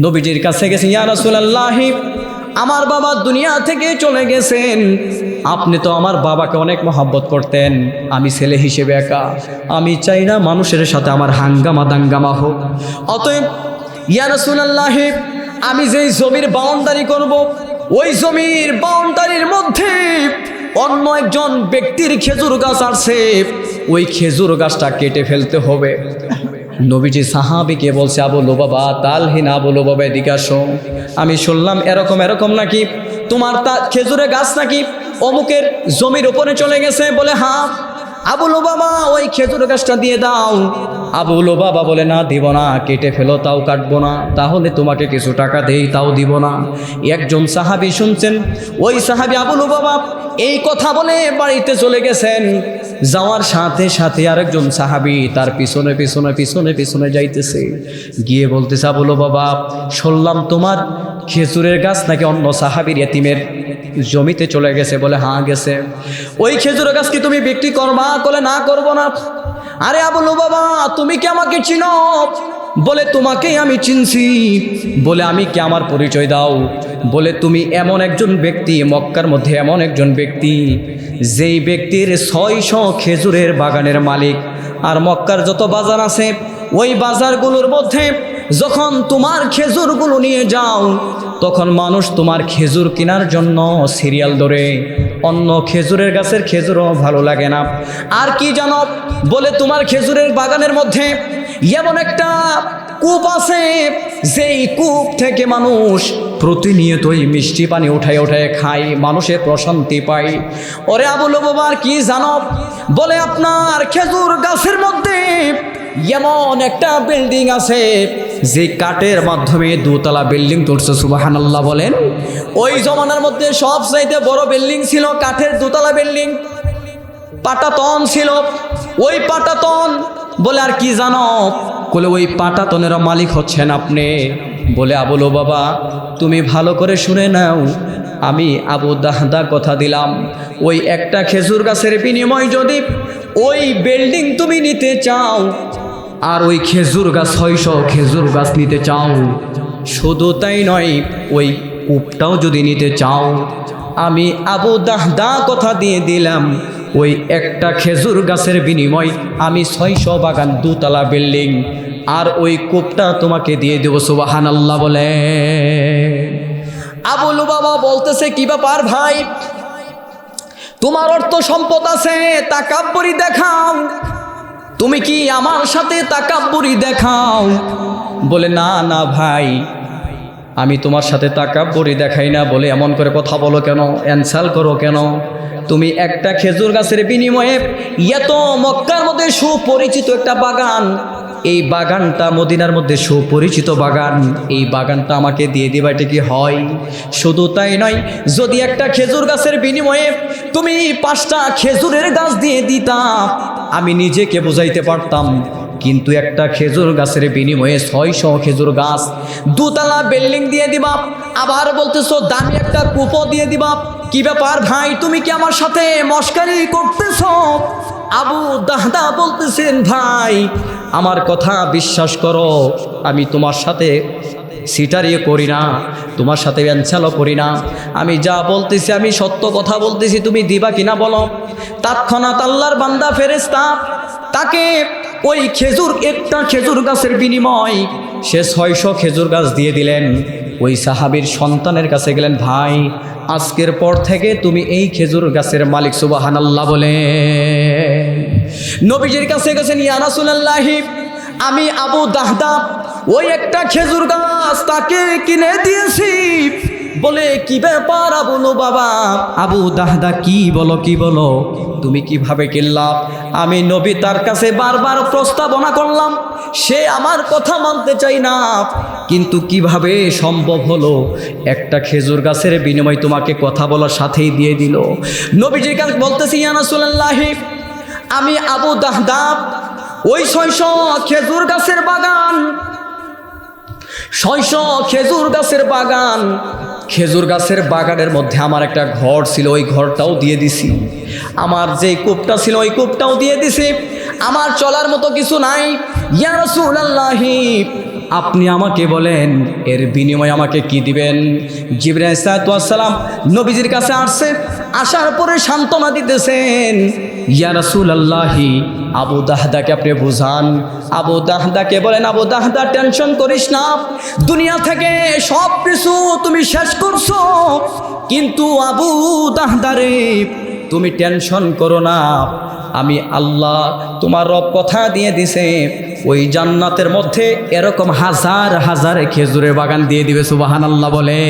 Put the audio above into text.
নবীজির কাছে গেছেন, ইয়া রাসূলুল্লাহ, আমার বাবা দুনিয়া থেকে চলে গেছেন, আপনি তো আমার বাবাকে অনেক মহব্বত করতেন, আমি ছেলে হিসেবে একা, আমি চাই না মানুষের সাথে আমার হাঙ্গামা দাঙ্গামা হোক। অতএব ইয়া রাসূলুল্লাহ, আমি যেই জমির বাউন্ডারি করব, ওই জমির বাউন্ডারির মধ্যে অন্য একজন ব্যক্তির খেজুর গাছ আছে, ওই খেজুর গাছটা কেটে ফেলতে হবে। নবীজি সাহাবীকে বলছে, আবু লুবাবা, তালহীন আবু লুবাবা, এদিকে আসো, আমি শুনলাম এরকম এরকম নাকি তোমার খেজুরের গাছ নাকি অমুকের জমির উপরে চলে গেছে। বলে হ্যাঁ। আবু লুবাবা, ওই খেজুর গাছটা দিয়ে দাও। আবু লুবাবা বলে, না দিব না, কেটে ফেলো তাও কাটবো না, তাহলে তোমাকে কিছু টাকা দেই তাও দিব না। একজন সাহাবী শুনছেন, ওই সাহাবী আবু লুবাবা এই কথা বলে বাড়িতে চলে গেছেন। যাওয়ার সাথে সাথে আরেকজন সাহাবী তার পিছনে পিছনে পিছনে পিছনে যাইতেছে, গিয়ে বলতেছে, আবু লুবাবা, শুনলাম তোমার খেজুরের গাছ নাকি অন্য সাহাবীর এতিমের জমিতে চলে গেছে। বলে হ্যাঁ গেছে। ওই খেজুরের গাছ কি তুমি বিক্রি করবা? বলে না, করব না। আরে আবু লুবাবা, তুমি কি আমাকে চিনো? বলে তোমাকেই আমি চিনছি। বলে আমি কি, আমার পরিচয় দাও। বলে তুমি এমন একজন ব্যক্তি, মক্কার মধ্যে এমন একজন ব্যক্তি যেই ব্যক্তির 600 খেজুরের বাগানের মালিক। আর মক্কার যত বাজার আছে, ওই বাজারগুলোর মধ্যে যখন তোমার খেজুরগুলো নিয়ে যাও, তখন মানুষ তোমার খেজুর কেনার জন্য সিরিয়াল ধরে, অন্য খেজুরের গাছের খেজুরও ভালো লাগে না। আর কি জানো? বলে তোমার খেজুরের বাগানের মধ্যে এমন একটা কূপ আছে, যেই কূপ থেকে মানুষ প্রতিনিয়তই মিষ্টি পানি উঠায় উঠায় খায়, মানুষের প্রশান্তি পায়। ওরে আবু লুবাবা, কি জানো? বলে আপনার খেজুর গাছের মধ্যে এমন একটা বিল্ডিং আছে, যে কাঠের মাধ্যমে দোতলা বিল্ডিং তুলছে। সুবহানাল্লাহ বলেন। ওই জমানার মধ্যে সবচাইতে বড় বিল্ডিং ছিল কাঠের দোতলা বিল্ডিং, পাটাতন ছিল। ওই পাটাতন, বলে আর কি জানো? বলে ওই পাটাতনের মালিক হচ্ছেন আপনি। বলে আবু লুবাবা, তুমি ভালো করে শুনে নাও, আমি আবু দাহদা কথা দিলাম, ওই একটা খেজুর গাছের বিনিময় যদি ওই বিল্ডিং তুমি নিতে চাও, আর ওই খেজুর গাছ 600 খেজুর গাছ নিতে চাও, শুধু তাই নয়, ওই কূপটাও যদি নিতে চাও, আমি আবু দাহদা কথা দিয়ে দিলাম, ওই একটা খেজুর গাছের বিনিময় আমি 600 বাগান, দোতলা বিল্ডিং, আর ওই কূপটা তোমাকে দিয়ে দেব। সুবহানাল্লাহ বলে। আবু লুবাবা বলতেছে, কি ব্যাপার ভাই, তোমার অর্থ সম্পদ আছে, তাকাব্বুরি দেখাও, তুমি কি আমার সাথে তাকাব্বুরি দেখাও? বলে না না ভাই, আমি তোমার সাথে তাকাব্বুরি দেখাই না। বলে এমন করে কথা বলো কেন, অ্যানসাল করো কেন? তুমি একটা খেজুর গাছের বিনিময়ে এত মক্কার মধ্যে সুপরিচিত একটা বাগান, এই বাগানটা মদিনার মধ্যে সুপরিচিত বাগান, এই বাগানটা আমাকে দিয়ে দিবা, এটা কি হয়? শুধু তাই নয়, যদি একটা খেজুর গাছের বিনিময়ে তুমি 5টা খেজুরের গাছ দিয়ে দিতা, আমি নিজেকে বুঝাইতে পারতাম, কিন্তু একটা খেজুর গাছের বিনিময়ে 600 খেজুর গাছ, দোতলা বিল্ডিং দিয়ে দিবা, আবার বলতেছো দামি একটা কূপও দিয়ে দিবা। কি ব্যাপার ভাই, তুমি কি আমার সাথে মশকারি করতেছো? আবু দাহদা বলতেছেন, ভাই আমার কথা বিশ্বাস করো, আমি তোমার সাথে সিটারিও করি না, তোমার সাথে অ্যানসালও করি না, আমি যা বলতেছি আমি সত্য কথা বলতেছি, তুমি দিবা কিনা বলো। তৎক্ষণাৎ আল্লাহর বান্দা ফেরেশতা তাকে ওই একটা খেজুর গাছের বিনিময় সে 600 খেজুর গাছ দিয়ে দিলেন। ওই সাহাবীর সন্তানের কাছে গেলেন, ভাই আজকের পর থেকে তুমি এই খেজুর গাছের মালিক। সুবহানাল্লাহ বলে। নবীজির কাছে গেছেন, ইয়া রাসূলুল্লাহ, আমি আবু দাহদা ওই একটা খেজুর গাছ তাকে কিনে দিয়েছি। বলে কি ব্যাপার আবু লুবাবা? আবু দাহদা, কি বলো কি বলো, তুমি কিভাবে কিনলা? আমি নবী তার কাছে বারবার প্রস্তাবনা করলাম, সে আমার কথা মানতে চাই না, কিন্তু কিভাবে সম্ভব হলো একটা খেজুর গাছের বিনিময় তোমাকে কথা বলার সাথেই দিয়ে দিল। নবীজির কাছে বলতেছি, ইয়া রাসূলুল্লাহ, আমি আবু দাহদা ওই 600 খেজুর গাছের বাগান, 600 খেজুর গাছের বাগান, খেজুর গাছের বাগানের মধ্যে আমার একটা ঘর ছিল, ওই ঘরটাও দিয়ে দিছি, আমার যে কূপটা ছিল ওই কূপটাও দিয়ে দিছি, আমার চলার মতো কিছু নাই। ইয়া রাসূলুল্লাহ, আপনি আমাকে বলেন এর বিনিময়ে আমাকে কি দিবেন? জিবরাইল আলাইহিস সালাম নবীজির কাছে আসছে, আসার পরে সান্ত্বনা দিতেছেন, ইয়া রাসূলুল্লাহি আবু দাহদাকে আপনি বুঝান। আবু দাহদাকে বলেন, আবু দাহদা টেনশন করিস না, দুনিয়া থেকে সব কিছু তুমি শেষ করছো, কিন্তু আবু দাহদারে তুমি টেনশন করো না, আমি আল্লাহ তোমার রব কথা দিয়ে দিছে ওই জান্নাতের মধ্যে এরকম হাজার হাজার খেজুরের বাগান দিয়ে দিবে। সুবহানাল্লাহ বলে।